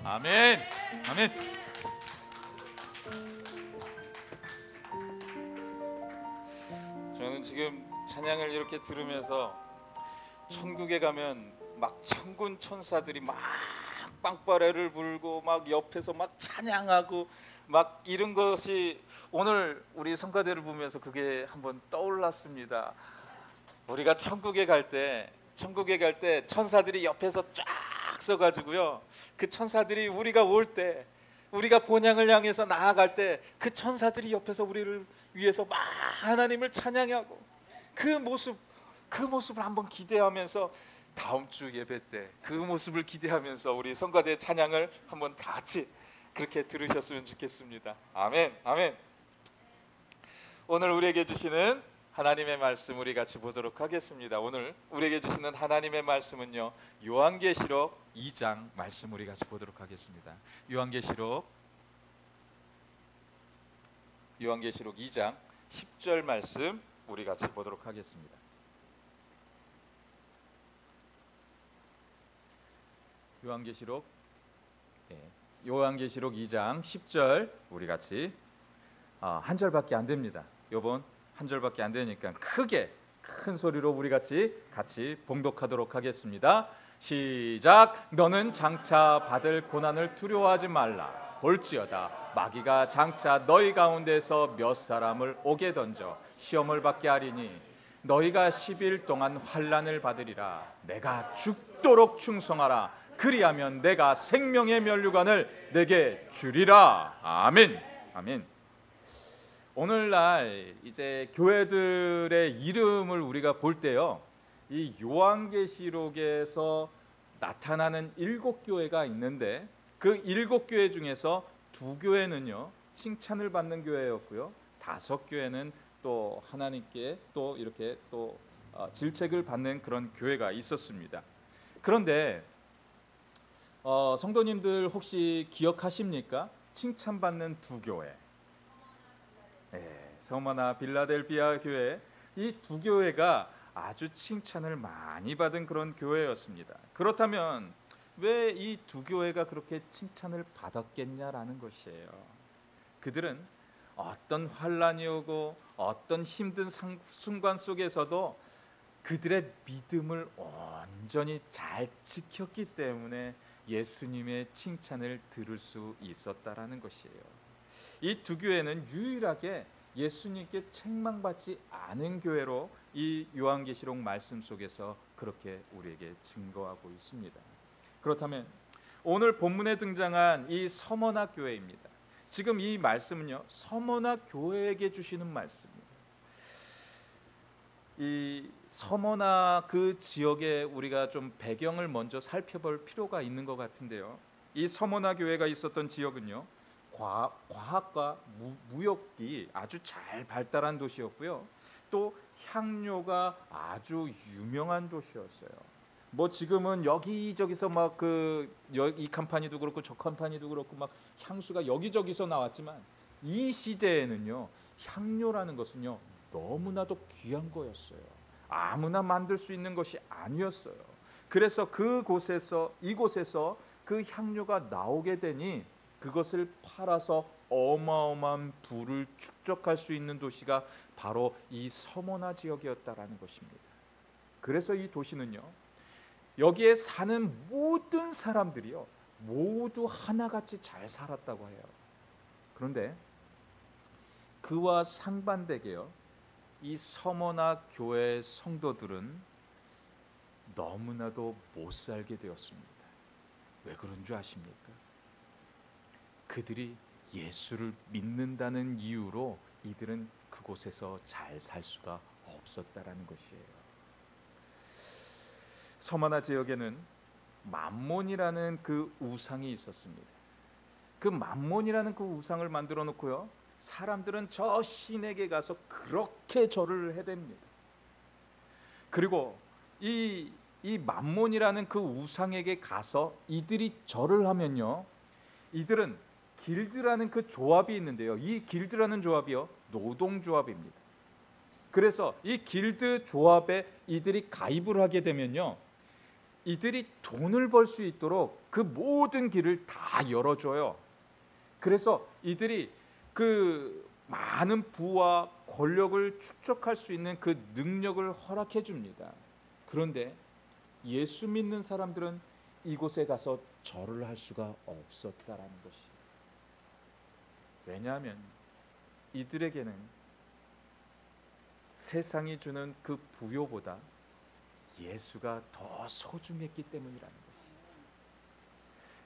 아멘. 아멘. 저는 지금 찬양을 이렇게 들으면서 천국에 가면 막 천군 천사들이 막 빵빠레를 불고 막 옆에서 막 찬양하고 막 이런 것이 오늘 우리 성가대를 보면서 그게 한번 떠올랐습니다. 우리가 천국에 갈 때 천사들이 옆에서 쫙 서가지고요, 그 천사들이 우리가 올 때, 우리가 본향을 향해서 나아갈 때 그 천사들이 옆에서 우리를 위해서 막 하나님을 찬양하고 그 모습을 한번 기대하면서 다음 주 예배 때 그 모습을 기대하면서 우리 성가대 찬양을 한번 다 같이 그렇게 들으셨으면 좋겠습니다. 아멘. 아멘. 오늘 우리에게 주시는 하나님의 말씀 우리 같이 보도록 하겠습니다. 오늘 우리에게 주시는 하나님의 말씀은요, 요한계시록 2장 말씀 우리 같이 보도록 하겠습니다. 요한계시록 2장 10절 말씀 우리 같이 보도록 하겠습니다. 요한계시록 2장 10절 우리 같이 한 절밖에 안 됩니다. 요번 한 절밖에 안 되니까 큰 소리로 우리 같이 봉독하도록 하겠습니다. 시작. 너는 장차 받을 고난을 두려워하지 말라. 볼지어다 마귀가 장차 너희 가운데서 몇 사람을 옥에 던져 시험을 받게 하리니 너희가 10일 동안 환난을 받으리라. 내가 죽도록 충성하라. 그리하면 내가 생명의 면류관을 내게 주리라. 아멘. 아멘. 오늘날 이제 교회들의 이름을 우리가 볼 때요, 이 요한계시록에서 나타나는 7교회가 있는데 그 7교회 중에서 2교회는요 칭찬을 받는 교회였고요, 5교회는 또 하나님께 또 이렇게 또 질책을 받는 그런 교회가 있었습니다. 그런데 성도님들 혹시 기억하십니까? 칭찬받는 2교회, 서머나 빌라델비아 교회, 이 2교회가 아주 칭찬을 많이 받은 그런 교회였습니다. 그렇다면 왜 이 2교회가 그렇게 칭찬을 받았겠냐라는 것이에요. 그들은 어떤 환난이 오고 어떤 힘든 순간 속에서도 그들의 믿음을 온전히 잘 지켰기 때문에 예수님의 칭찬을 들을 수 있었다라는 것이에요. 이 2교회는 유일하게 예수님께 책망받지 않은 교회로 이 요한계시록 말씀 속에서 그렇게 우리에게 증거하고 있습니다. 그렇다면 오늘 본문에 등장한 이 서머나 교회입니다. 지금 이 말씀은요, 서머나 교회에게 주시는 말씀입니다. 이 서머나 그 지역에 우리가 좀 배경을 먼저 살펴볼 필요가 있는 것 같은데요, 이 서머나 교회가 있었던 지역은요, 과학과 무역이 아주 잘 발달한 도시였고요, 또 향료가 아주 유명한 도시였어요. 뭐 지금은 여기저기서 막 이 컴퍼니도 그렇고 저 컴퍼니도 그렇고 막 향수가 여기저기서 나왔지만 이 시대에는요, 향료라는 것은요 너무나도 귀한 거였어요. 아무나 만들 수 있는 것이 아니었어요. 그래서 이곳에서 그 향료가 나오게 되니 그것을 팔아서 어마어마한 부를 축적할 수 있는 도시가 바로 이 서머나 지역이었다라는 것입니다. 그래서 이 도시는요, 여기에 사는 모든 사람들이요 모두 하나같이 잘 살았다고 해요. 그런데 그와 상반되게요, 이 서머나 교회 성도들은 너무나도 못 살게 되었습니다. 왜 그런 줄 아십니까? 그들이 예수를 믿는다는 이유로 이들은 그곳에서 잘 살 수가 없었다라는 것이에요. 서머나 지역에는 맘몬이라는 그 우상이 있었습니다. 그 맘몬이라는 그 우상을 만들어 놓고요, 사람들은 저 신에게 가서 그렇게 절을 해댑니다. 그리고 이 맘몬이라는 그 우상에게 가서 이들이 절을 하면요, 이들은 길드라는 그 조합이 있는데요, 이 길드라는 조합이요 노동조합입니다. 그래서 이 길드 조합에 이들이 가입을 하게 되면요, 이들이 돈을 벌 수 있도록 그 모든 길을 다 열어줘요. 그래서 이들이 그 많은 부와 권력을 축적할 수 있는 그 능력을 허락해 줍니다. 그런데 예수 믿는 사람들은 이곳에 가서 절을 할 수가 없었다라는 것이. 왜냐하면 이들에게는 세상이 주는 그 부요보다 예수가 더 소중했기 때문이라는 것이.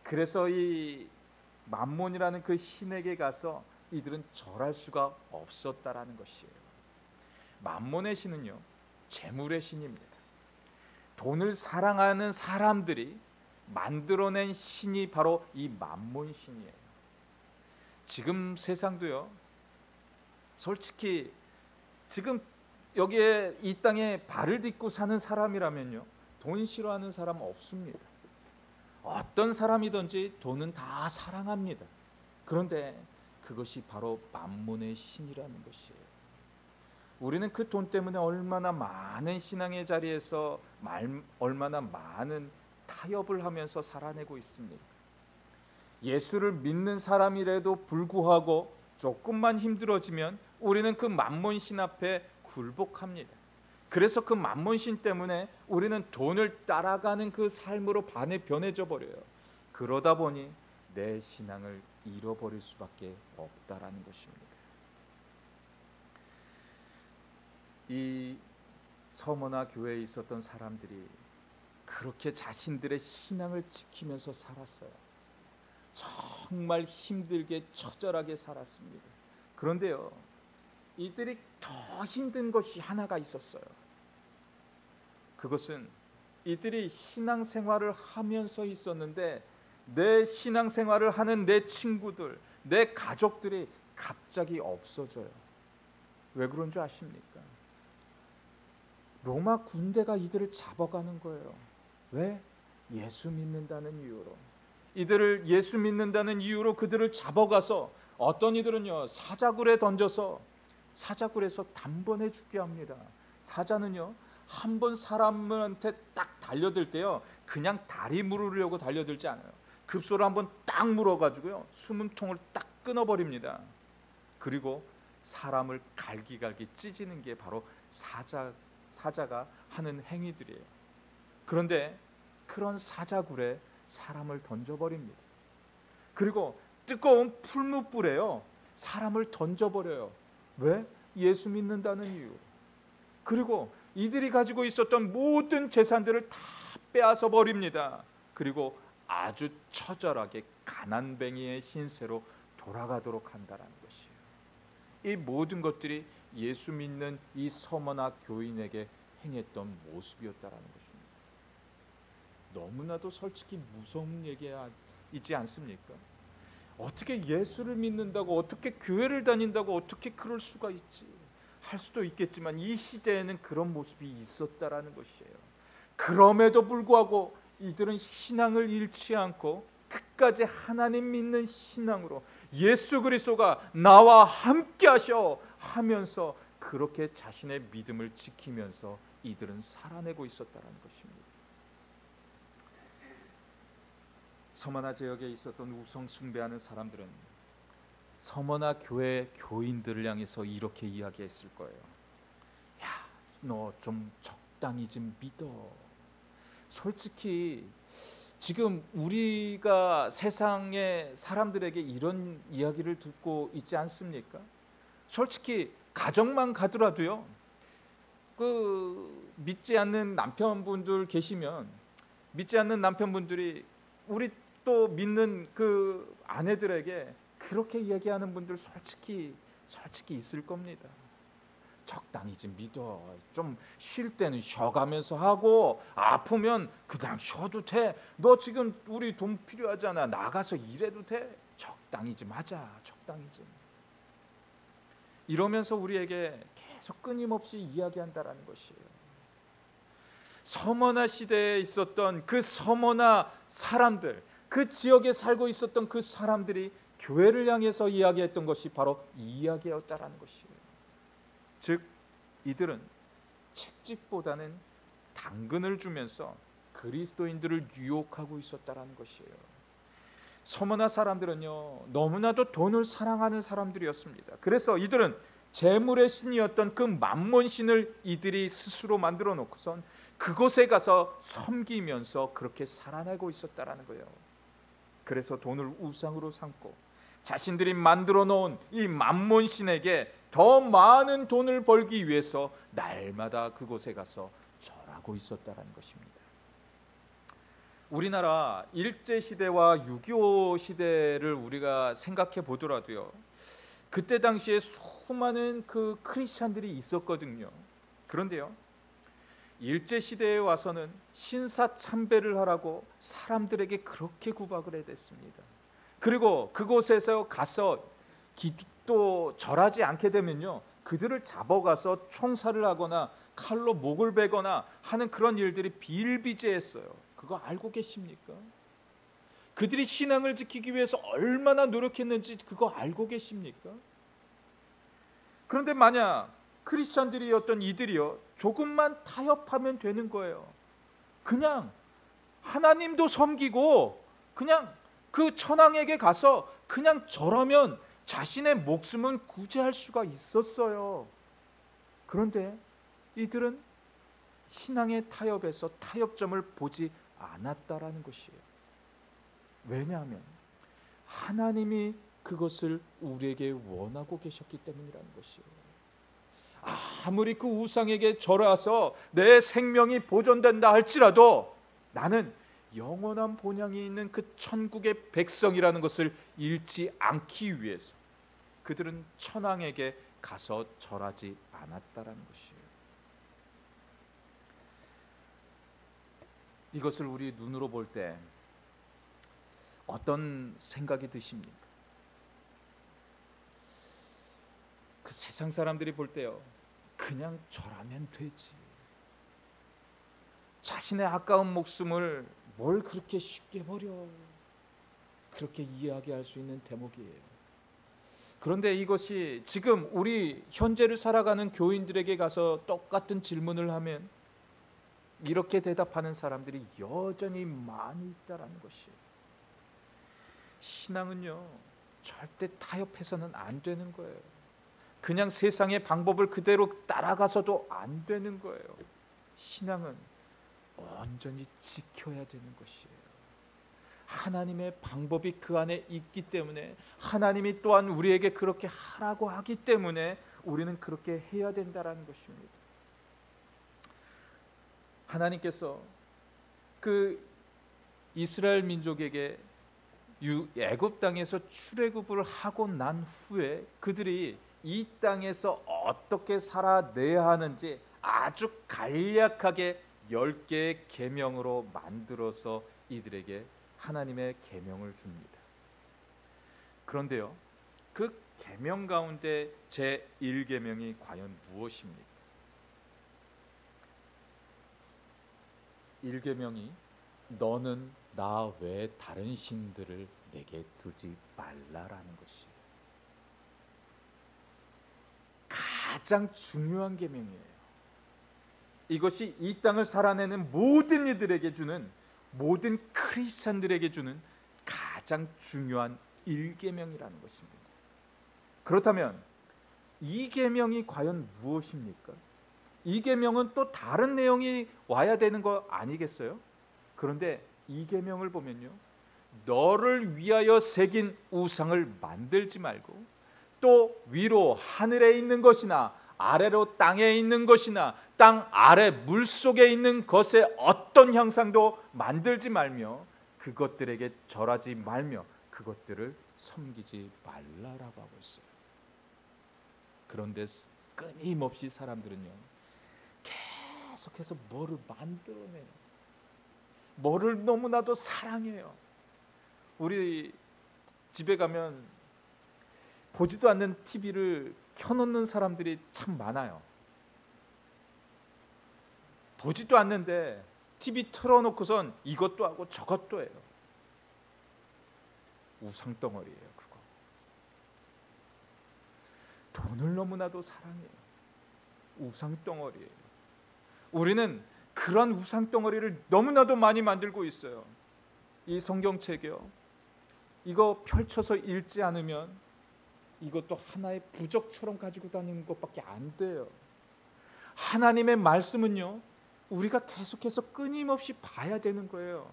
그래서 이 맘몬이라는 그 신에게 가서 이들은 절할 수가 없었다라는 것이에요. 맘몬의 신은요, 재물의 신입니다. 돈을 사랑하는 사람들이 만들어낸 신이 바로 이 맘몬 신이에요. 지금 세상도요, 솔직히 지금 여기에 이 땅에 발을 딛고 사는 사람이라면요, 돈 싫어하는 사람 없습니다. 어떤 사람이든지 돈은 다 사랑합니다. 그런데 그것이 바로 맘몬의 신이라는 것이에요. 우리는 그 돈 때문에 얼마나 많은 신앙의 자리에서 얼마나 많은 타협을 하면서 살아내고 있습니까? 예수를 믿는 사람이라도 불구하고 조금만 힘들어지면 우리는 그 맘몬 신 앞에 굴복합니다. 그래서 그 맘몬 신 때문에 우리는 돈을 따라가는 그 삶으로 변해져 버려요. 그러다 보니 내 신앙을 잃어버릴 수밖에 없다라는 것입니다. 이 서머나 교회에 있었던 사람들이 그렇게 자신들의 신앙을 지키면서 살았어요. 정말 힘들게 처절하게 살았습니다. 그런데요, 이들이 더 힘든 것이 하나가 있었어요. 그것은 이들이 신앙생활을 하면서 있었는데 내 신앙생활을 하는 내 친구들, 내 가족들이 갑자기 없어져요. 왜 그런 줄 아십니까? 로마 군대가 이들을 잡아가는 거예요. 왜? 예수 믿는다는 이유로. 이들을 예수 믿는다는 이유로 그들을 잡아가서 어떤 이들은요, 사자굴에 던져서 사자굴에서 단번에 죽게 합니다. 사자는요, 한 번 사람한테 딱 달려들 때요, 그냥 다리 물으려고 달려들지 않아요. 급소를 한번 딱 물어가지고요, 숨통을 딱 끊어버립니다. 그리고 사람을 갈기갈기 찢는 게 바로 사자가 하는 행위들이에요. 그런데 그런 사자굴에 사람을 던져버립니다. 그리고 뜨거운 풀무불에요, 사람을 던져버려요. 왜? 예수 믿는다는 이유. 그리고 이들이 가지고 있었던 모든 재산들을 다 빼앗아 버립니다. 그리고 아주 처절하게 가난뱅이의 신세로 돌아가도록 한다는 것이에요. 이 모든 것들이 예수 믿는 이 서머나 교인에게 행했던 모습이었다라는 것입니다. 너무나도 솔직히 무서운 얘기이지 않습니까? 어떻게 예수를 믿는다고, 어떻게 교회를 다닌다고 어떻게 그럴 수가 있지? 할 수도 있겠지만 이 시대에는 그런 모습이 있었다라는 것이에요. 그럼에도 불구하고 이들은 신앙을 잃지 않고 끝까지 하나님 믿는 신앙으로 예수 그리스도가 나와 함께 하셔 하면서 그렇게 자신의 믿음을 지키면서 이들은 살아내고 있었다는 것입니다. 서머나 지역에 있었던 우상 숭배하는 사람들은 서머나 교회 교인들을 향해서 이렇게 이야기했을 거예요. 야, 너 좀 적당히 좀 믿어. 솔직히 지금 우리가 세상의 사람들에게 이런 이야기를 듣고 있지 않습니까? 솔직히 가정만 가더라도요, 그 믿지 않는 남편분들 계시면 믿지 않는 남편분들이 우리 또 믿는 그 아내들에게 그렇게 얘기하는 분들 솔직히 있을 겁니다. 적당히 좀 믿어. 좀 쉴 때는 쉬어가면서 하고 아프면 그냥 쉬어도 돼. 너 지금 우리 돈 필요하잖아. 나가서 일해도 돼. 적당히 좀 하자. 적당히 좀. 이러면서 우리에게 계속 끊임없이 이야기한다라는 것이에요. 서머나 시대에 있었던 그 서머나 사람들, 그 지역에 살고 있었던 그 사람들이 교회를 향해서 이야기했던 것이 바로 이 이야기였다라는 것이에요. 즉 이들은 채찍보다는 당근을 주면서 그리스도인들을 유혹하고 있었다라는 것이에요. 서머나 사람들은요, 너무나도 돈을 사랑하는 사람들이었습니다. 그래서 이들은 재물의 신이었던 그 맘몬 신을 이들이 스스로 만들어 놓고선 그곳에 가서 섬기면서 그렇게 살아내고 있었다라는 거예요. 그래서 돈을 우상으로 삼고 자신들이 만들어 놓은 이 맘몬 신에게 더 많은 돈을 벌기 위해서 날마다 그곳에 가서 절하고 있었다라는 것입니다. 우리나라 일제시대와 6.25 시대를 우리가 생각해 보더라도요, 그때 당시에 수많은 그 크리스찬들이 있었거든요. 그런데요, 일제시대에 와서는 신사참배를 하라고 사람들에게 그렇게 구박을 해댔습니다. 그리고 그곳에서 가서 기도 절하지 않게 되면요, 그들을 잡아가서 총살을 하거나 칼로 목을 베거나 하는 그런 일들이 비일비재했어요. 그거 알고 계십니까? 그들이 신앙을 지키기 위해서 얼마나 노력했는지 그거 알고 계십니까? 그런데 만약 크리스찬들이었던 이들이요, 조금만 타협하면 되는 거예요. 그냥 하나님도 섬기고 그냥 그 천황에게 가서 그냥 절하면 자신의 목숨은 구제할 수가 있었어요. 그런데 이들은 신앙의 타협에서 타협점을 보지 않았다라는 것이에요. 왜냐하면 하나님이 그것을 우리에게 원하고 계셨기 때문이라는 것이에요. 아무리 그 우상에게 절하서 내 생명이 보존된다 할지라도 나는 영원한 본향이 있는 그 천국의 백성이라는 것을 잃지 않기 위해서 그들은 천황에게 가서 절하지 않았다라는 것이에요. 이것을 우리 눈으로 볼 때 어떤 생각이 드십니까? 그 세상 사람들이 볼 때요, 그냥 절하면 되지, 자신의 아까운 목숨을 뭘 그렇게 쉽게 버려, 그렇게 이야기할 수 있는 대목이에요. 그런데 이것이 지금 우리 현재를 살아가는 교인들에게 가서 똑같은 질문을 하면 이렇게 대답하는 사람들이 여전히 많이 있다라는 것이에요. 신앙은요, 절대 타협해서는 안 되는 거예요. 그냥 세상의 방법을 그대로 따라가서도 안 되는 거예요. 신앙은 온전히 지켜야 되는 것이에요. 하나님의 방법이 그 안에 있기 때문에, 하나님이 또한 우리에게 그렇게 하라고 하기 때문에 우리는 그렇게 해야 된다라는 것입니다. 하나님께서 그 이스라엘 민족에게 애굽 땅에서 출애굽을 하고 난 후에 그들이 이 땅에서 어떻게 살아내야 하는지 아주 간략하게 10개의 계명으로 만들어서 이들에게 하나님의 계명을 줍니다. 그런데요, 그 계명 가운데 제1계명이 과연 무엇입니까? 1계명이 너는 나 외에 다른 신들을 내게 두지 말라라는 것이에요. 가장 중요한 계명이에요. 이것이 이 땅을 살아내는 모든 이들에게 주는, 모든 크리스찬들에게 주는 가장 중요한 1계명이라는 것입니다. 그렇다면 이 계명이 과연 무엇입니까? 이 계명은 또 다른 내용이 와야 되는 거 아니겠어요? 그런데 이 계명을 보면요, 너를 위하여 새긴 우상을 만들지 말고, 또 위로 하늘에 있는 것이나 아래로 땅에 있는 것이나 땅 아래 물속에 있는 것의 어떤 형상도 만들지 말며 그것들에게 절하지 말며 그것들을 섬기지 말라라고 하고 있어요. 그런데 끊임없이 사람들은요, 계속해서 뭐를 만들어내요. 뭐를 너무나도 사랑해요. 우리 집에 가면 보지도 않는 TV를 켜놓는 사람들이 참 많아요. 보지도 않는데 TV 틀어놓고선 이것도 하고 저것도 해요. 우상덩어리예요, 그거. 돈을 너무나도 사랑해요. 우상덩어리예요. 우리는 그런 우상 덩어리를 너무나도 많이 만들고 있어요. 이 성경책이요, 이거 펼쳐서 읽지 않으면 이것도 하나의 부적처럼 가지고 다니는 것밖에 안 돼요. 하나님의 말씀은요, 우리가 계속해서 끊임없이 봐야 되는 거예요.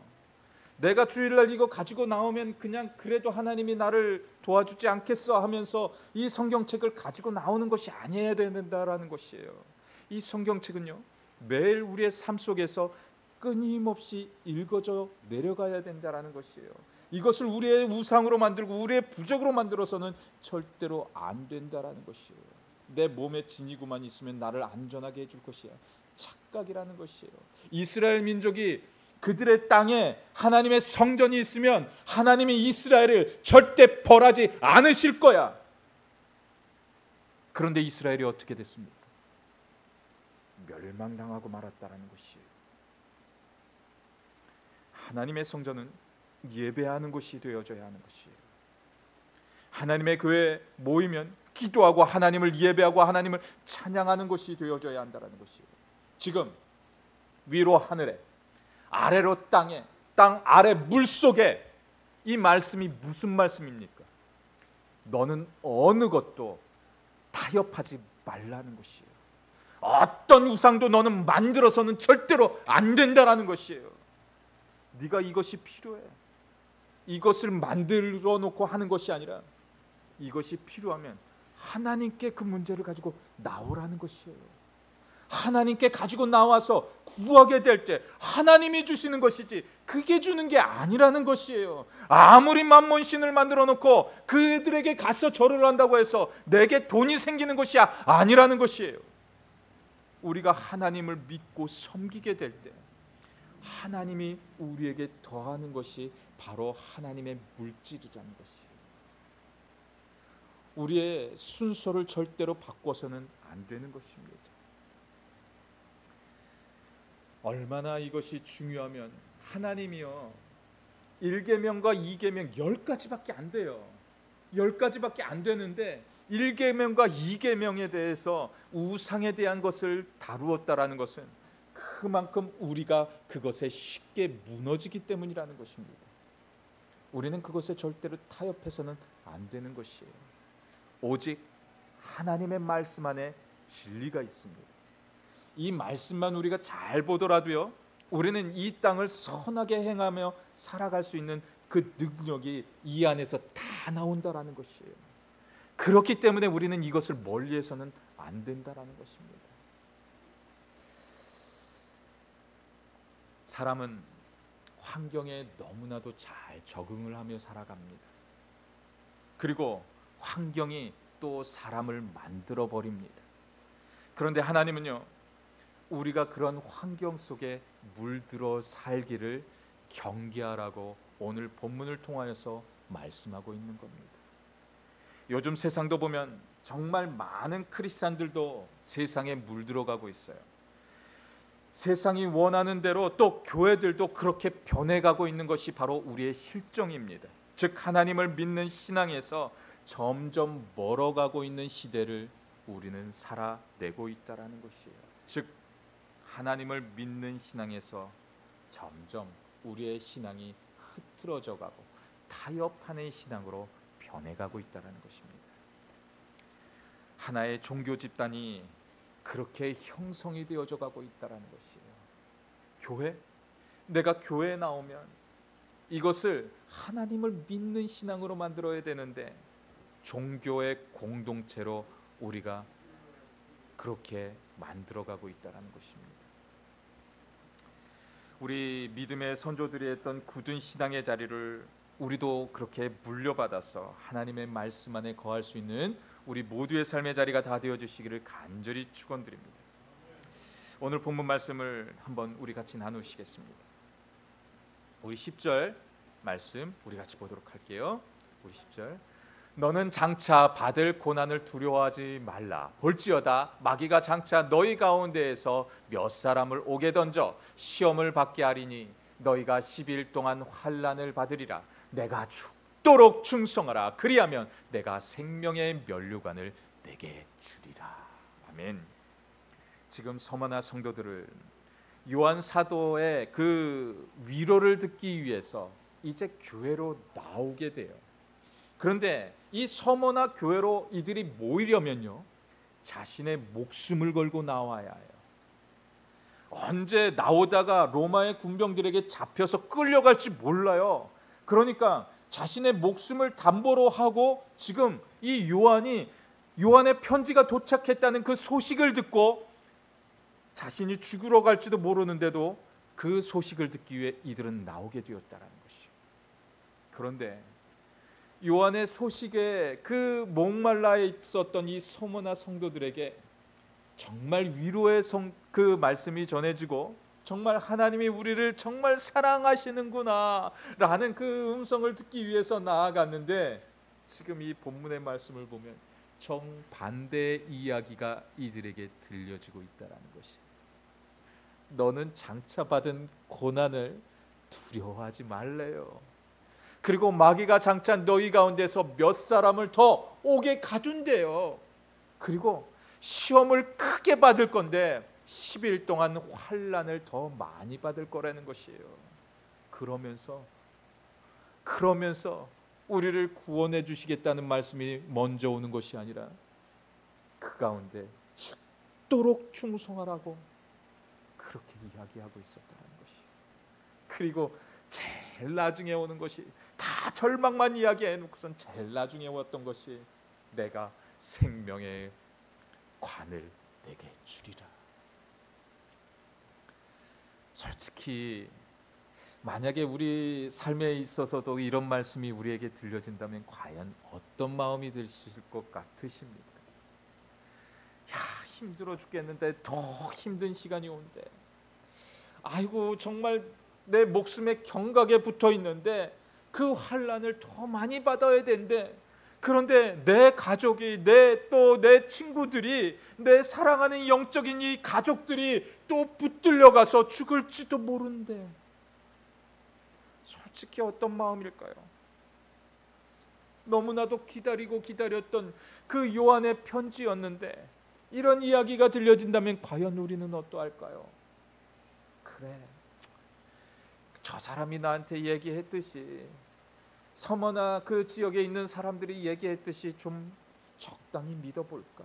내가 주일날 이거 가지고 나오면 그냥 그래도 하나님이 나를 도와주지 않겠어 하면서 이 성경책을 가지고 나오는 것이 아니어야 된다라는 것이에요. 이 성경책은요, 매일 우리의 삶 속에서 끊임없이 읽어져 내려가야 된다라는 것이에요. 이것을 우리의 우상으로 만들고 우리의 부적으로 만들어서는 절대로 안 된다라는 것이에요. 내 몸에 지니고만 있으면 나를 안전하게 해줄 것이야. 착각이라는 것이에요. 이스라엘 민족이 그들의 땅에 하나님의 성전이 있으면 하나님이 이스라엘을 절대 벌하지 않으실 거야. 그런데 이스라엘이 어떻게 됐습니까? 멸망당하고 말았다라는 것이에요. 하나님의 성전은 예배하는 곳이 되어져야 하는 것이에요. 하나님의 교회에 모이면 기도하고 하나님을 예배하고 하나님을 찬양하는 곳이 되어져야 한다는 것이에요. 지금 위로 하늘에, 아래로 땅에, 땅 아래 물속에 이 말씀이 무슨 말씀입니까? 너는 어느 것도 타협하지 말라는 것이에요. 어떤 우상도 너는 만들어서는 절대로 안 된다라는 것이에요. 네가 이것이 필요해. 이것을 만들어 놓고 하는 것이 아니라 이것이 필요하면 하나님께 그 문제를 가지고 나오라는 것이에요. 하나님께 가지고 나와서 구하게 될 때 하나님이 주시는 것이지 그게 주는 게 아니라는 것이에요. 아무리 만몬신을 만들어 놓고 그들에게 가서 절을 한다고 해서 내게 돈이 생기는 것이 아니라는 것이에요. 우리가 하나님을 믿고 섬기게 될 때 하나님이 우리에게 더하는 것이 바로 하나님의 물질이라는 것이에요. 우리의 순서를 절대로 바꿔서는 안 되는 것입니다. 얼마나 이것이 중요하면 하나님이요, 1계명과 2계명 10가지밖에 안 돼요. 10가지밖에 안 되는데 1계명과 2계명에 대해서 우상에 대한 것을 다루었다라는 것은 그만큼 우리가 그것에 쉽게 무너지기 때문이라는 것입니다. 우리는 그것에 절대로 타협해서는 안 되는 것이에요. 오직 하나님의 말씀 안에 진리가 있습니다. 이 말씀만 우리가 잘 보더라도요, 우리는 이 땅을 선하게 행하며 살아갈 수 있는 그 능력이 이 안에서 다 나온다라는 것이에요. 그렇기 때문에 우리는 이것을 멀리해서는 안 된다라는 것입니다. 사람은 환경에 너무나도 잘 적응을 하며 살아갑니다. 그리고 환경이 또 사람을 만들어 버립니다. 그런데 하나님은요, 우리가 그런 환경 속에 물들어 살기를 경계하라고 오늘 본문을 통하여서 말씀하고 있는 겁니다. 요즘 세상도 보면 정말 많은 크리스찬들도 세상에 물들어가고 있어요. 세상이 원하는 대로 또 교회들도 그렇게 변해가고 있는 것이 바로 우리의 실정입니다. 즉 하나님을 믿는 신앙에서 점점 멀어가고 있는 시대를 우리는 살아내고 있다라는 것이에요. 즉 하나님을 믿는 신앙에서 점점 우리의 신앙이 흐트러져가고 타협하는 신앙으로 변해가고 있다는 것입니다. 하나의 종교 집단이 그렇게 형성이 되어져 가고 있다는 것이에요. 교회? 내가 교회에 나오면 이것을 하나님을 믿는 신앙으로 만들어야 되는데 종교의 공동체로 우리가 그렇게 만들어가고 있다는 것입니다. 우리 믿음의 선조들이 했던 굳은 신앙의 자리를 우리도 그렇게 물려받아서 하나님의 말씀 안에 거할 수 있는 우리 모두의 삶의 자리가 다 되어주시기를 간절히 축원드립니다. 오늘 본문 말씀을 한번 우리 같이 나누시겠습니다. 우리 10절 말씀 우리 같이 보도록 할게요. 우리 10절. 너는 장차 받을 고난을 두려워하지 말라. 볼지어다 마귀가 장차 너희 가운데에서 몇 사람을 옥에 던져 시험을 받게 하리니 너희가 10일 동안 환난을 받으리라. 내가 죽도록 충성하라. 그리하면 내가 생명의 면류관을 내게 주리라. 아멘. 지금 서머나 성도들을 요한 사도의 그 위로를 듣기 위해서 이제 교회로 나오게 돼요. 그런데 이 서머나 교회로 이들이 모이려면요, 자신의 목숨을 걸고 나와야 해요. 언제 나오다가 로마의 군병들에게 잡혀서 끌려갈지 몰라요. 그러니까 자신의 목숨을 담보로 하고 지금 이 요한의 편지가 도착했다는 그 소식을 듣고 자신이 죽으러 갈지도 모르는데도 그 소식을 듣기 위해 이들은 나오게 되었다는 것이요. 그런데 요한의 소식에 그 목말라 있었던 이 서머나 성도들에게 정말 위로의 그 말씀이 전해지고 정말 하나님이 우리를 정말 사랑하시는구나 라는 그 음성을 듣기 위해서 나아갔는데, 지금 이 본문의 말씀을 보면 정반대의 이야기가 이들에게 들려지고 있다는 것이, 너는 장차 받은 고난을 두려워하지 말래요. 그리고 마귀가 장차 너희 가운데서 몇 사람을 더 오게 가둔대요. 그리고 시험을 크게 받을 건데 10일 동안 환난을 더 많이 받을 거라는 것이에요. 그러면서 우리를 구원해 주시겠다는 말씀이 먼저 오는 것이 아니라 그 가운데 죽도록 충성하라고 그렇게 이야기하고 있었다는 것이에요. 그리고 제일 나중에 오는 것이, 다 절망만 이야기해 놓고선 제일 나중에 왔던 것이, 내가 생명의 관을 내게 주리라. 솔직히 만약에 우리 삶에 있어서도 이런 말씀이 우리에게 들려진다면 과연 어떤 마음이 드실 것 같으십니까? 야, 힘들어 죽겠는데 더 힘든 시간이 온대. 아이고, 정말 내 목숨에 경각에 붙어 있는데 그 환난을 더 많이 받아야 된대. 그런데 내 가족이, 내 친구들이, 내 사랑하는 영적인 이 가족들이 또 붙들려 가서 죽을지도 모른대. 솔직히 어떤 마음일까요? 너무나도 기다렸던 그 요한의 편지였는데 이런 이야기가 들려진다면 과연 우리는 어떠할까요? 그래, 저 사람이 나한테 얘기했듯이, 서머나 그 지역에 있는 사람들이 얘기했듯이 좀 적당히 믿어볼까?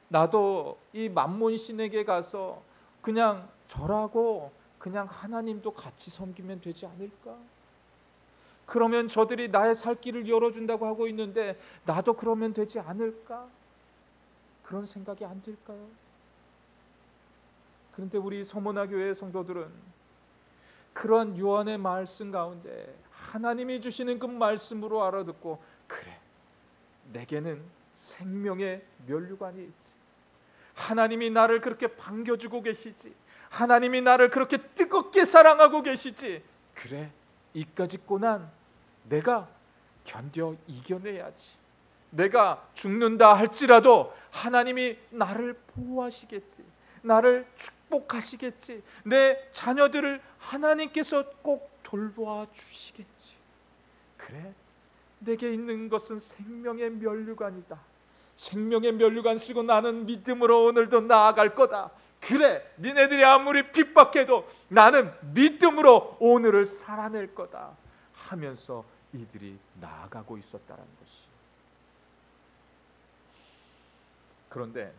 나도 이 만몬 신에게 가서 그냥 절하고 그냥 하나님도 같이 섬기면 되지 않을까? 그러면 저들이 나의 살 길을 열어준다고 하고 있는데 나도 그러면 되지 않을까? 그런 생각이 안 들까요? 그런데 우리 서머나 교회 성도들은 그런 요한의 말씀 가운데 하나님이 주시는 그 말씀으로 알아듣고, 그래, 내게는 생명의 면류관이 있지. 하나님이 나를 그렇게 반겨주고 계시지. 하나님이 나를 그렇게 뜨겁게 사랑하고 계시지. 그래, 이까짓 고난 내가 견뎌 이겨내야지. 내가 죽는다 할지라도 하나님이 나를 보호하시겠지. 나를 축복하시겠지. 내 자녀들을 하나님께서 꼭 돌보아 주시겠지. 그래, 내게 있는 것은 생명의 면류관이다. 생명의 면류관 쓰고 나는 믿음으로 오늘도 나아갈 거다. 그래, 니네들이 아무리 핍박해도 나는 믿음으로 오늘을 살아낼 거다 하면서 이들이 나아가고 있었다는 것이. 그런데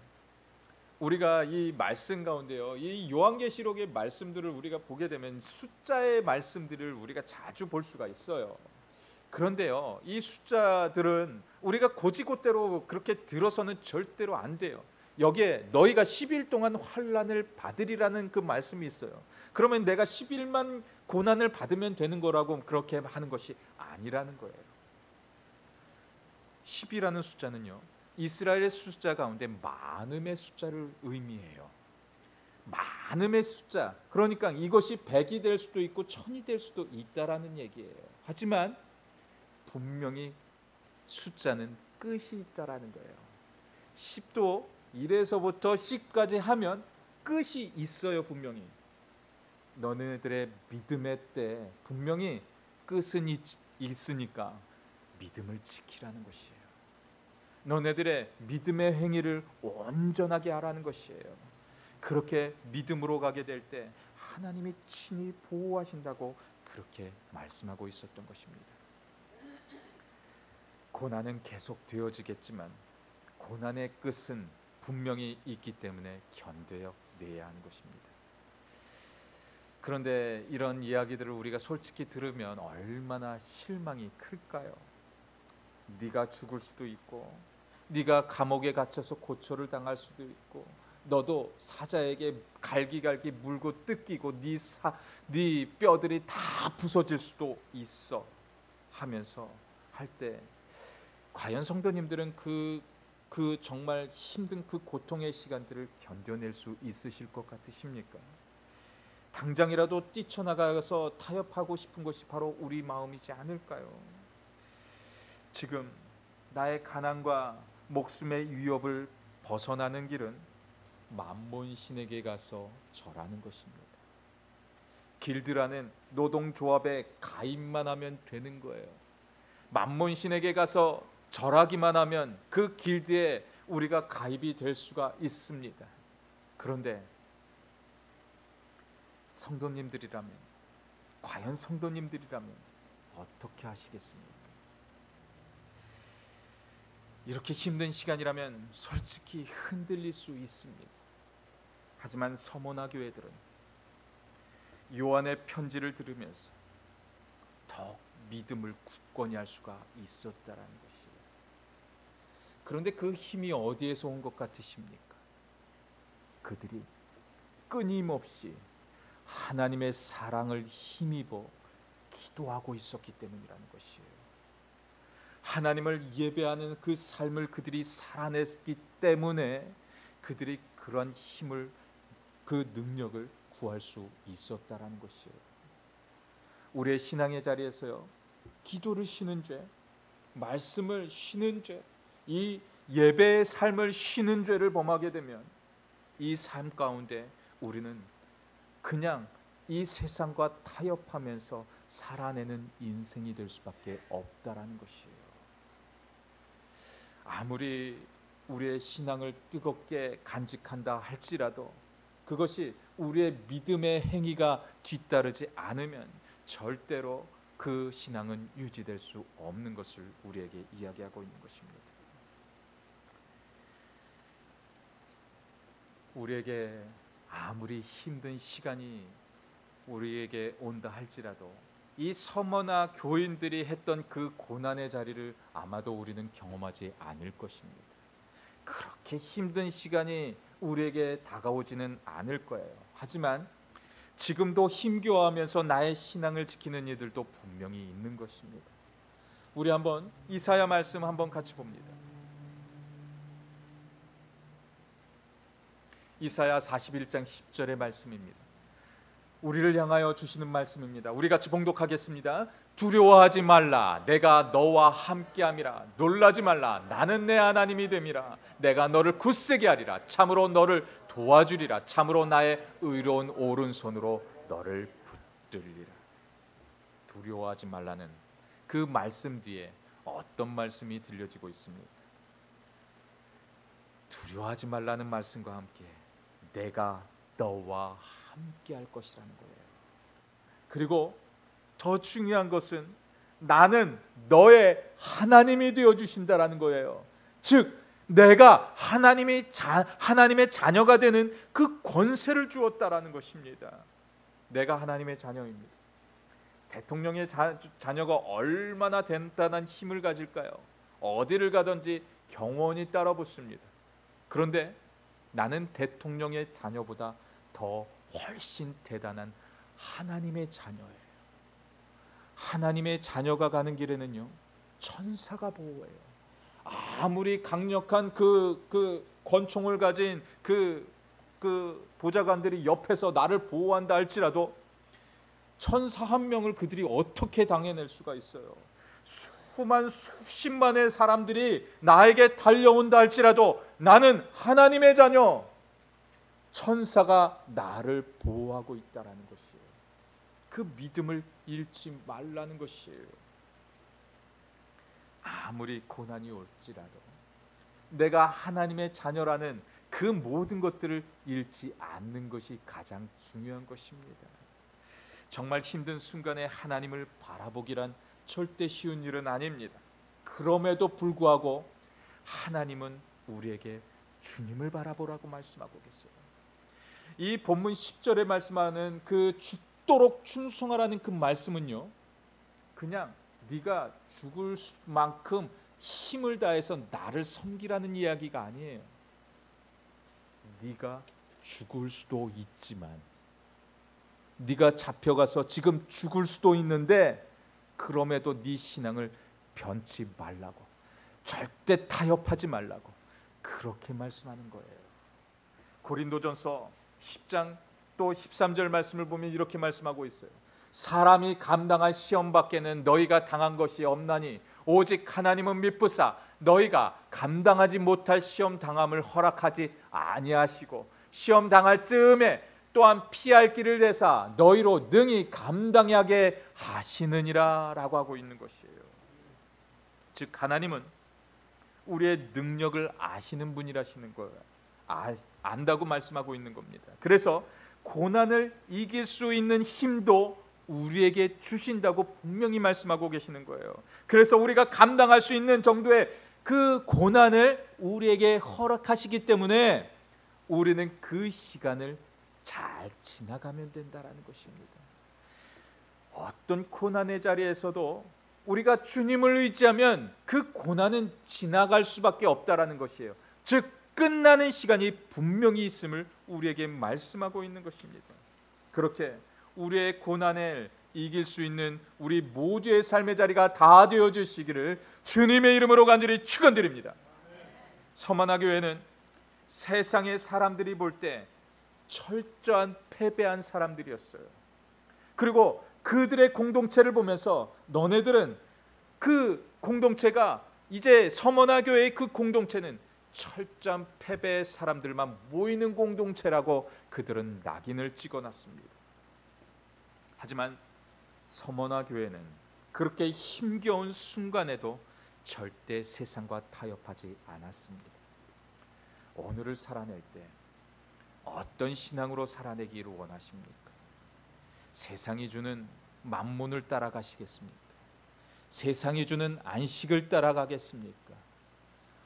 우리가 이 말씀 가운데요, 이 요한계시록의 말씀들을 우리가 보게 되면 숫자의 말씀들을 우리가 자주 볼 수가 있어요. 그런데요, 이 숫자들은 우리가 고지고대로 그렇게 들어서는 절대로 안 돼요. 여기에 너희가 10일 동안 환난을 받으리라는 그 말씀이 있어요. 그러면 내가 10일만 고난을 받으면 되는 거라고 그렇게 하는 것이 아니라는 거예요. 10이라는 숫자는요, 이스라엘의 숫자 가운데 많음의 숫자를 의미해요. 많음의 숫자. 그러니까 이것이 100이 될 수도 있고 1000이 될 수도 있다라는 얘기예요. 하지만 분명히 숫자는 끝이 있다라는 거예요. 10도 1에서부터 10까지 하면 끝이 있어요. 분명히 너네들의 믿음의 때 분명히 끝은 있으니까 믿음을 지키라는 것이에요. 너네들의 믿음의 행위를 온전하게 하라는 것이에요. 그렇게 믿음으로 가게 될 때 하나님이 친히 보호하신다고 그렇게 말씀하고 있었던 것입니다. 고난은 계속 되어지겠지만 고난의 끝은 분명히 있기 때문에 견뎌내야 하는 것입니다. 그런데 이런 이야기들을 우리가 솔직히 들으면 얼마나 실망이 클까요? 네가 죽을 수도 있고, 네가 감옥에 갇혀서 고초를 당할 수도 있고, 너도 사자에게 갈기갈기 물고 뜯기고 네 뼈들이 다 부서질 수도 있어 하면서 할 때, 과연 성도님들은 그 정말 힘든 그 고통의 시간들을 견뎌낼 수 있으실 것 같으십니까? 당장이라도 뛰쳐나가서 타협하고 싶은 것이 바로 우리 마음이지 않을까요? 지금 나의 가난과 목숨의 위협을 벗어나는 길은 만몬신에게 가서 절하는 것입니다. 길드라는 노동조합에 가입만 하면 되는 거예요. 만몬신에게 가서 절하기만 하면 그 길드에 우리가 가입이 될 수가 있습니다. 그런데 성도님들이라면, 과연 성도님들이라면 어떻게 하시겠습니까? 이렇게 힘든 시간이라면 솔직히 흔들릴 수 있습니다. 하지만 서머나 교회들은 요한의 편지를 들으면서 더욱 믿음을 굳건히 할 수가 있었다라는 것이에요. 그런데 그 힘이 어디에서 온 것 같으십니까? 그들이 끊임없이 하나님의 사랑을 힘입어 기도하고 있었기 때문이라는 것이에요. 하나님을 예배하는 그 삶을 그들이 살아냈기 때문에 그들이 그런 힘을, 그 능력을 구할 수 있었다라는 것이에요. 우리의 신앙의 자리에서요, 기도를 쉬는 죄, 말씀을 쉬는 죄, 이 예배의 삶을 쉬는 죄를 범하게 되면 이 삶 가운데 우리는 그냥 이 세상과 타협하면서 살아내는 인생이 될 수밖에 없다라는 것이에요. 아무리 우리의 신앙을 뜨겁게 간직한다 할지라도 그것이 우리의 믿음의 행위가 뒤따르지 않으면 절대로 그 신앙은 유지될 수 없는 것을 우리에게 이야기하고 있는 것입니다. 우리에게 아무리 힘든 시간이 우리에게 온다 할지라도 이 서머나 교인들이 했던 그 고난의 자리를 아마도 우리는 경험하지 않을 것입니다. 그렇게 힘든 시간이 우리에게 다가오지는 않을 거예요. 하지만 지금도 힘겨워하면서 나의 신앙을 지키는 이들도 분명히 있는 것입니다. 우리 한번 이사야 말씀 한번 같이 봅니다. 이사야 41장 10절의 말씀입니다. 우리를 향하여 주시는 말씀입니다. 우리 같이 봉독하겠습니다. 두려워하지 말라, 내가 너와 함께함이라. 놀라지 말라, 나는 내 하나님이 됨이라. 내가 너를 굳세게 하리라. 참으로 너를 도와주리라. 참으로 나의 의로운 오른손으로 너를 붙들리라. 두려워하지 말라는 그 말씀 뒤에 어떤 말씀이 들려지고 있습니까? 두려워하지 말라는 말씀과 함께 내가 너와 함께 할 것이라는 거예요. 그리고 더 중요한 것은 나는 너의 하나님이 되어 주신다라는 거예요. 즉 내가 하나님의 자녀가 되는 그 권세를 주었다라는 것입니다. 내가 하나님의 자녀입니다. 대통령의 자녀가 얼마나 단단한 힘을 가질까요? 어디를 가든지 경호원이 따라붙습니다. 그런데 나는 대통령의 자녀보다 더 훨씬 대단한 하나님의 자녀예요. 하나님의 자녀가 가는 길에는요, 천사가 보호해요. 아무리 강력한 그 권총을 가진 그 보좌관들이 옆에서 나를 보호한다 할지라도 천사 한 명을 그들이 어떻게 당해낼 수가 있어요? 수십만의 사람들이 나에게 달려온다 할지라도 나는 하나님의 자녀, 천사가 나를 보호하고 있다라는 것이에요. 그 믿음을 잃지 말라는 것이에요. 아무리 고난이 올지라도 내가 하나님의 자녀라는 그 모든 것들을 잃지 않는 것이 가장 중요한 것입니다. 정말 힘든 순간에 하나님을 바라보기란 절대 쉬운 일은 아닙니다. 그럼에도 불구하고 하나님은 우리에게 주님을 바라보라고 말씀하고 계세요. 이 본문 10절에 말씀하는 그 죽도록 충성하라는 그 말씀은요, 그냥 네가 죽을 만큼 힘을 다해서 나를 섬기라는 이야기가 아니에요. 네가 죽을 수도 있지만, 네가 잡혀가서 지금 죽을 수도 있는데 그럼에도 네 신앙을 변치 말라고, 절대 타협하지 말라고 그렇게 말씀하는 거예요. 고린도전서 10장 또 13절 말씀을 보면 이렇게 말씀하고 있어요. 사람이 감당할 시험 밖에는 너희가 당한 것이 없나니 오직 하나님은 미쁘사 너희가 감당하지 못할 시험 당함을 허락하지 아니하시고 시험 당할 즈음에 또한 피할 길을 내사 너희로 능히 감당하게 하시느니라 라고 하고 있는 것이에요. 즉 하나님은 우리의 능력을 아시는 분이라시는 거예요. 안다고 말씀하고 있는 겁니다. 그래서 고난을 이길 수 있는 힘도 우리에게 주신다고 분명히 말씀하고 계시는 거예요. 그래서 우리가 감당할 수 있는 정도의 그 고난을 우리에게 허락하시기 때문에 우리는 그 시간을 잘 지나가면 된다라는 것입니다. 어떤 고난의 자리에서도 우리가 주님을 의지하면 그 고난은 지나갈 수밖에 없다라는 것이에요. 즉 끝나는 시간이 분명히 있음을 우리에게 말씀하고 있는 것입니다. 그렇게 우리의 고난을 이길 수 있는 우리 모두의 삶의 자리가 다 되어 주시기를 주님의 이름으로 간절히 축원드립니다. 서머나 교회는 세상의 사람들이 볼 때 철저한 패배한 사람들이었어요. 그리고 그들의 공동체를 보면서 너네들은 그 공동체가 이제 서머나 교회의 그 공동체는 철저한 패배의 사람들만 모이는 공동체라고 그들은 낙인을 찍어놨습니다. 하지만 서머나 교회는 그렇게 힘겨운 순간에도 절대 세상과 타협하지 않았습니다. 오늘을 살아낼 때 어떤 신앙으로 살아내기를 원하십니까? 세상이 주는 만몬을 따라가시겠습니까? 세상이 주는 안식을 따라가겠습니까?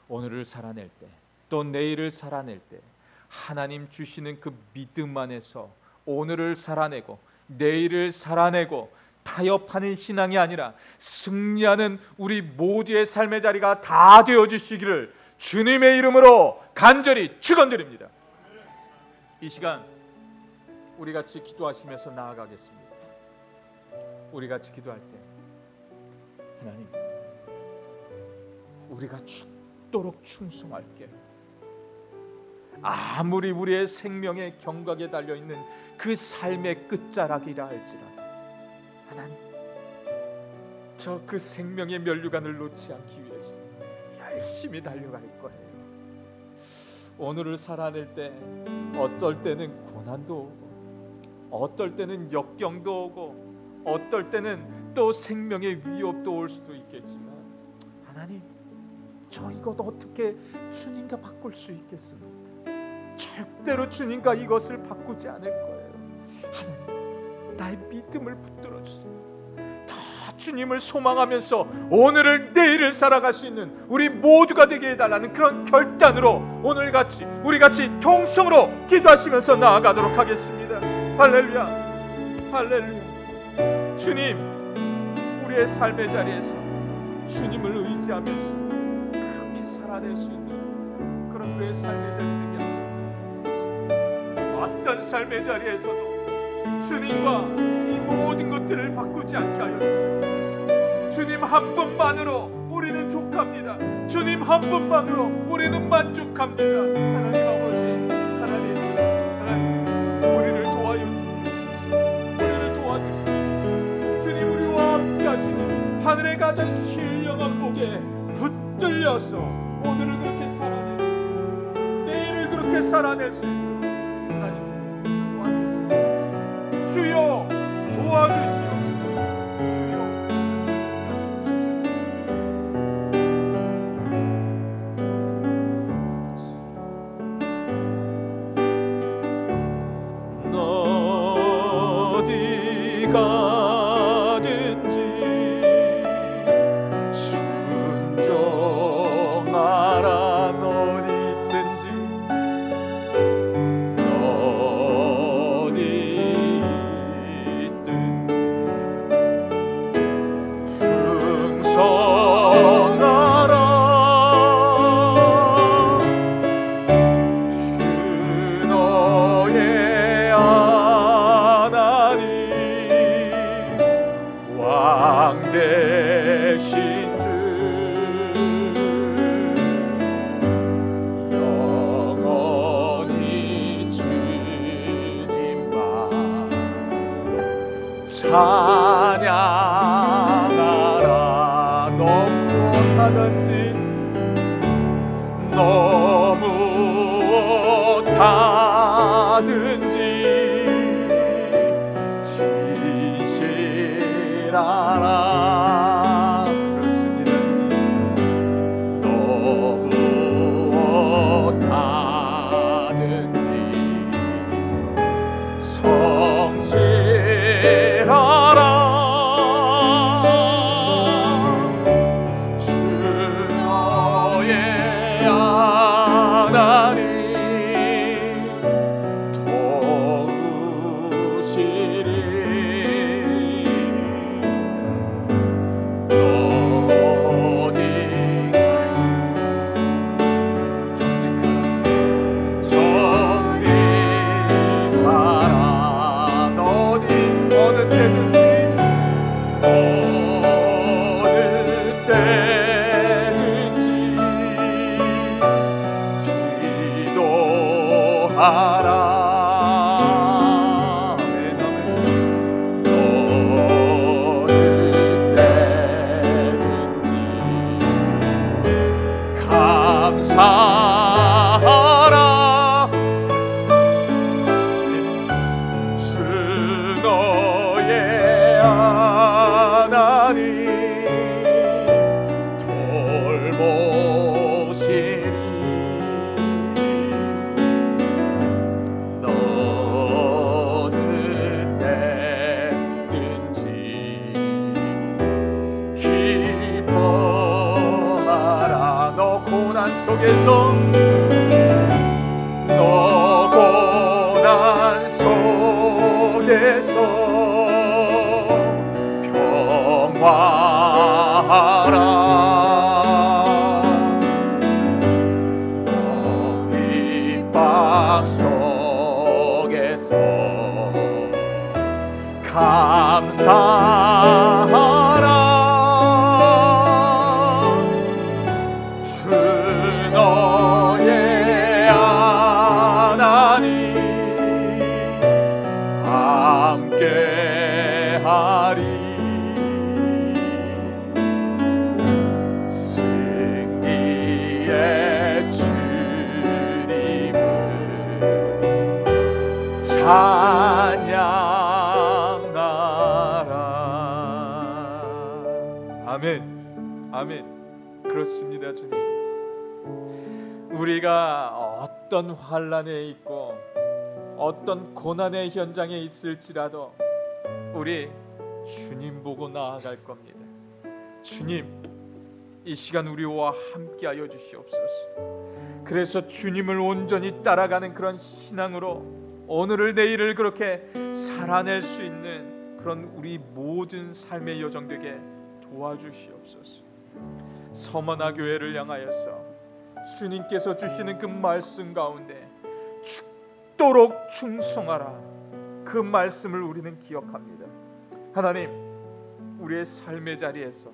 오늘을 살아낼 때, 또 내일을 살아낼 때 하나님 주시는 그 믿음 안에서 오늘을 살아내고 내일을 살아내고 타협하는 신앙이 아니라 승리하는 우리 모두의 삶의 자리가 다 되어주시기를 주님의 이름으로 간절히 축원드립니다. 이 시간 우리 같이 기도하시면서 나아가겠습니다. 우리 같이 기도할 때 하나님, 우리가 죽도록 충성할게. 아무리 우리의 생명의 경각에 달려있는 그 삶의 끝자락이라 할지라도 하나님, 저 그 생명의 면류관을 놓지 않기 위해서 열심히 달려갈 거예요. 오늘을 살아낼 때 어떨 때는 고난도 오고, 어떨 때는 역경도 오고, 어떨 때는 또 생명의 위협도 올 수도 있겠지만 하나님, 저 이것 어떻게 주님과 바꿀 수 있겠습니까? 절대로 주님과 이것을 바꾸지 않을 거예요. 하나님, 나의 믿음을 붙들어 주세요. 더 주님을 소망하면서 오늘을 내일을 살아갈 수 있는 우리 모두가 되게 해달라는 그런 결단으로 오늘 같이 우리 같이 통성으로 기도하시면서 나아가도록 하겠습니다. 할렐루야, 할렐루야. 주님, 우리의 삶의 자리에서 주님을 의지하면서 그렇게 살아낼 수 있는 그런 우리의 삶의 자리 되게 하여 주옵소서. 어떤 삶의 자리에서도 주님과 이 모든 것들을 바꾸지 않게 하여 주옵소서. 주님 한 분만으로 우리는 족합니다. 주님 한 분만으로 우리는 만족합니다. 하나님 아버지, 하나님, 우리를 도와여 주시옵소서. 우리를 도와주시옵소서. 주님, 우리와 함께 하시는 하늘의 가장 신령한 복에 붙들려서 오늘을 그렇게 살아낼 수 있는, 내일을 그렇게 살아낼 수 있는 주여 도와주시옵소서. 주여 도와주시옵소서. 찬양하라. 너 무엇하든지 너 무엇하든지 진실하라. 그렇습니다. 너 무엇하든지 성실하라. 주 너의 하나님 도우시리. 어디 정직하라. 어디 어느 때든지 기도하라. 감사하라. 주 너의 하나님 돌보시리. 너는 때든지 기뻐하라. 너 고난 속에서 평화하라. 너 핍박 속에서 감사하라. 주 너의 하나님 함께하리. 승리의 주님을 찬양하라. 아멘. 아멘. 그렇습니다. 주님, 우리가 어떤 환난에 있고 어떤 고난의 현장에 있을지라도 우리 주님 보고 나아갈 겁니다. 주님, 이 시간 우리와 함께하여 주시옵소서. 그래서 주님을 온전히 따라가는 그런 신앙으로 오늘을 내일을 그렇게 살아낼 수 있는 그런 우리 모든 삶의 여정 되게 도와주시옵소서. 서머나 교회를 향하여서 주님께서 주시는 그 말씀 가운데 죽도록 충성하라, 그 말씀을 우리는 기억합니다. 하나님, 우리의 삶의 자리에서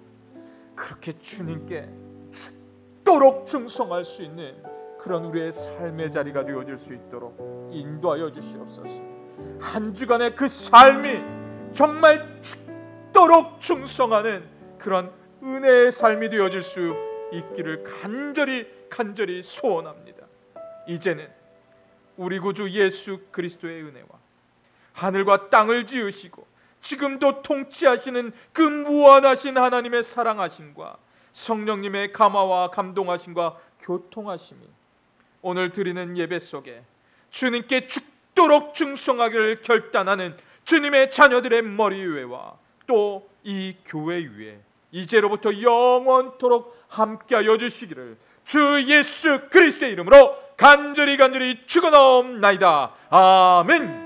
그렇게 주님께 죽도록 충성할 수 있는 그런 우리의 삶의 자리가 되어질 수 있도록 인도하여 주시옵소서. 한 주간의 그 삶이 정말 죽도록 충성하는 그런 은혜의 삶이 되어질 수 있기를 간절히 소원합니다. 이제는 우리 구주 예수 그리스도의 은혜와 하늘과 땅을 지으시고 지금도 통치하시는 그 무한하신 하나님의 사랑하심과 성령님의 감화와 감동하심과 교통하심이 오늘 드리는 예배 속에 주님께 죽도록 충성하기를 결단하는 주님의 자녀들의 머리 위에와 또 이 교회 위에 이제로부터 영원토록 함께하여 주시기를 주 예수 그리스도의 이름으로 간절히 축원하옵나이다. 아멘.